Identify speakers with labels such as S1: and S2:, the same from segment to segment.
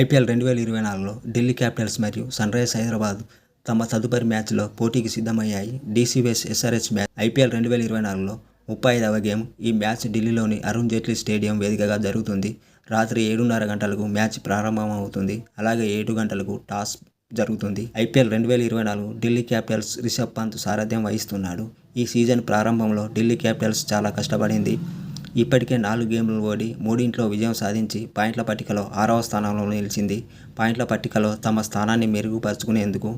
S1: IPL 2024లో Delhi Capitals మరియు Sunrisers Hyderabad తమ తదుపరి మ్యాచ్లో పోటీకి సిద్ధమయ్యాయి. DC vs SRH match IPL 2024లో 35వ గేమ్. ఈ మ్యాచ్ ఢిల్లీలోని అరుణ్ జైట్లీ స్టేడియం వేదికగా జరుగుతుంది. రాత్రి 7:30 గంటలకు మ్యాచ్ ప్రారంభమవుతుంది. అలాగే 7 గంటలకు టాస్ జరుగుతుంది. ఐపీఎల్ 2024 ఢిల్లీ క్యాపిటల్స్ రిషబ్ పంత్ సారథ్యం వహిస్తున్నాడు. ఈ సీజన్ ప్రారంభంలో ఢిల్లీ క్యాపిటల్స్ చాలా కష్టపడింది. ఇప్పటికే 4 గేమ్లు ఓడి 3 విజయం సాధించి పాయింట్ల పట్టికలో 6వ స్థానంలో నిలిచింది. పాయింట్ల పట్టికలో తమ స్థానాన్ని మెరుగుపరుచుకునేందుకు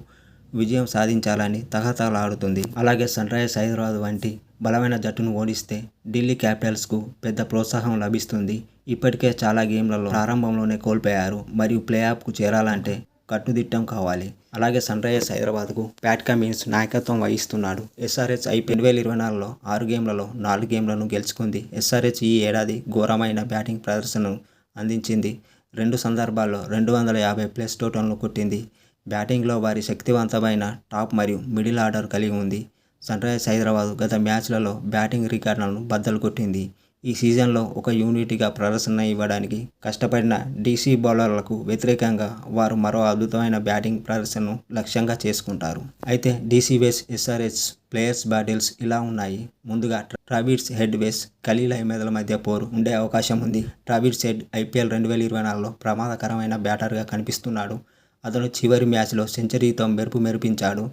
S1: విజయం సాధించాలని తహతహలాడుతుంది. అలాగే సన్రైజర్స్ హైదరాబాద్ వంటి బలమైన జట్టును ఓడిస్తే ఢిల్లీ క్యాపిటల్స్కు పెద్ద ప్రోత్సాహం లభిస్తుంది. ఇప్పటికే చాలా గేమ్లలో ప్రారంభంలోనే కోల్పోయారు మరియు ప్లే ఆఫ్కు చేరాలంటే కట్టుదిట్టం కావాలి. అలాగే సన్రైజర్స్ హైదరాబాద్కు ప్యాట్ కమిన్స్ నాయకత్వం వహిస్తున్నాడు. ఎస్ఆర్హెచ్ ఐపీఎల్ 2024లో 6 గేమ్లలో 4 గేమ్లను గెలుచుకుంది. ఎస్ఆర్హెచ్ ఈ ఏడాది ఘోరమైన బ్యాటింగ్ ప్రదర్శనను అందించింది. 2 సందర్భాల్లో 250+ టోటల్ను కొట్టింది. బ్యాటింగ్లో వారి శక్తివంతమైన టాప్ మరియు మిడిల్ ఆర్డర్ కలిగి ఉంది. సన్రైజర్స్ హైదరాబాద్ గత మ్యాచ్లలో బ్యాటింగ్ రికార్డులను బద్దలు కొట్టింది. ఈ సీజన్లో ఒక యూనిట్గా ప్రదర్శన ఇవ్వడానికి కష్టపడిన డీసీ బౌలర్లకు వ్యతిరేకంగా వారు మరో అద్భుతమైన బ్యాటింగ్ ప్రదర్శనను లక్ష్యంగా చేసుకుంటారు. అయితే DC vs SRH players battles ఇలా ఉన్నాయి. ముందుగా ట్రావిస్ హెడ్ వెస్ ఖలీల్ అహ్మద్ల మధ్య పోరు ఉండే అవకాశం ఉంది. ట్రావిస్ హెడ్ ఐపీఎల్ 2024లో ప్రమాదకరమైన బ్యాటర్గా కనిపిస్తున్నాడు. అతను చివరి మ్యాచ్లో సెంచరీతో మెరిపించాడు.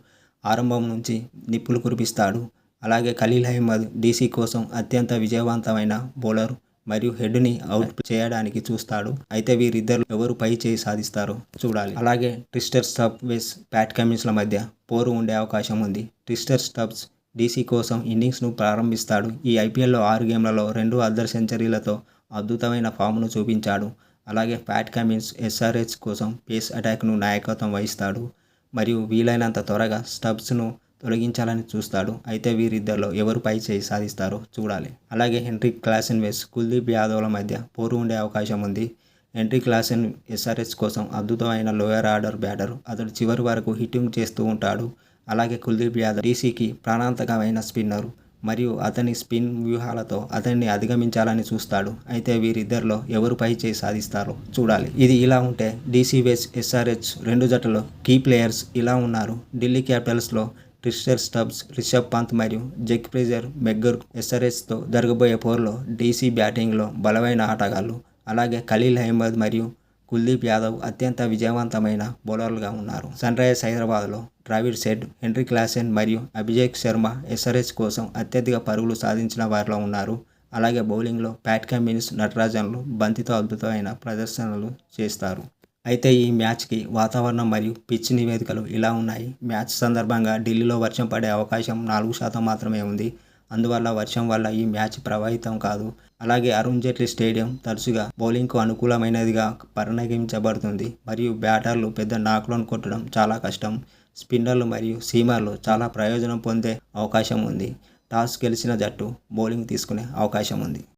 S1: ఆరంభం నుంచి నిప్పులు కురిపిస్తాడు. అలాగే ఖలీల్ అహ్మద్ డీసీ కోసం అత్యంత విజయవంతమైన బౌలర్ మరియు హెడ్ని అవుట్ చేయడానికి చూస్తాడు. అయితే వీరిద్దరు ఎవరు పై చేయి సాధిస్తారో చూడాలి. అలాగే ట్రిస్టర్ స్టబ్స్ వెస్ ప్యాట్ కమిన్స్ల మధ్య పోరు ఉండే అవకాశం ఉంది. ట్రిస్టర్ స్టబ్స్ డీసీ కోసం ఇన్నింగ్స్ను ప్రారంభిస్తాడు. ఈ ఐపీఎల్లో 6 గేమ్లలో 2 అర్ధ సెంచరీలతో అద్భుతమైన ఫామ్ను చూపించాడు. అలాగే ప్యాట్ కమిన్స్ ఎస్ఆర్హెచ్ కోసం పేస్ అటాక్ను నాయకత్వం వహిస్తాడు మరియు వీలైనంత త్వరగా స్టబ్స్ను తొలగించాలని చూస్తాడు. అయితే వీరిద్దరిలో ఎవరు పై చేయి సాధిస్తారో చూడాలి. అలాగే హెన్రిక్ క్లాసెన్ వెస్ కుల్దీప్ యాదవ్ల మధ్య పోరు ఉండే అవకాశం ఉంది. హెన్రిక్ క్లాసెన్ ఎస్ఆర్హెచ్ కోసం అద్భుతమైన లోయర్ ఆర్డర్ బ్యాటర్. అతడు చివరి వరకు హిట్టింగ్ చేస్తూ ఉంటాడు. అలాగే కుల్దీప్ యాదవ్ డీసీకి ప్రాణాంతకమైన స్పిన్నర్ మరియు అతని స్పిన్ వ్యూహాలతో అతన్ని అధిగమించాలని చూస్తాడు. అయితే వీరిద్దరిలో ఎవరు పై చేయి సాధిస్తారో చూడాలి. ఇది ఇలా ఉంటే DC vs SRH 2 జట్లలో key players ఇలా ఉన్నారు. ఢిల్లీ క్యాపిటల్స్లో ట్రిస్టర్ స్టబ్స్, రిషబ్ పంత్ మరియు జస్ప్రీత్ బుమ్రా. ఎస్ఆర్హెచ్తో జరగబోయే పోరులో డీసీ బ్యాటింగ్లో బలమైన ఆటగాళ్లు. అలాగే ఖలీల్ అహ్మద్ మరియు కుల్దీప్ యాదవ్ అత్యంత విజయవంతమైన బౌలర్లుగా ఉన్నారు. సన్రైజర్స్ హైదరాబాద్లో ట్రావిస్ హెడ్, హెన్రిక్ క్లాసెన్ మరియు అభిషేక్ శర్మ ఎస్ఆర్హెచ్ కోసం అత్యధిక పరుగులు సాధించిన వారిలో ఉన్నారు. అలాగే బౌలింగ్లో ప్యాట్ కమిన్స్, నటరాజన్లు బంతితో అద్భుతమైన ప్రదర్శనలు చేస్తారు. అయితే ఈ మ్యాచ్కి వాతావరణం మరియు పిచ్ నివేదికలు ఇలా ఉన్నాయి. మ్యాచ్ సందర్భంగా ఢిల్లీలో వర్షం పడే అవకాశం 4% మాత్రమే ఉంది. అందువల్ల వర్షం వల్ల ఈ మ్యాచ్ ప్రభావితం కాదు. అలాగే అరుణ్ జైట్లీ స్టేడియం తరచుగా బౌలింగ్కు అనుకూలమైనదిగా పరిగణించబడుతుంది మరియు బ్యాటర్లు పెద్ద నాక్లను కొట్టడం చాలా కష్టం. స్పిన్నర్లు మరియు సీమర్లు చాలా ప్రయోజనం పొందే అవకాశం ఉంది. టాస్ గెలిచిన జట్టు బౌలింగ్ తీసుకునే అవకాశం ఉంది.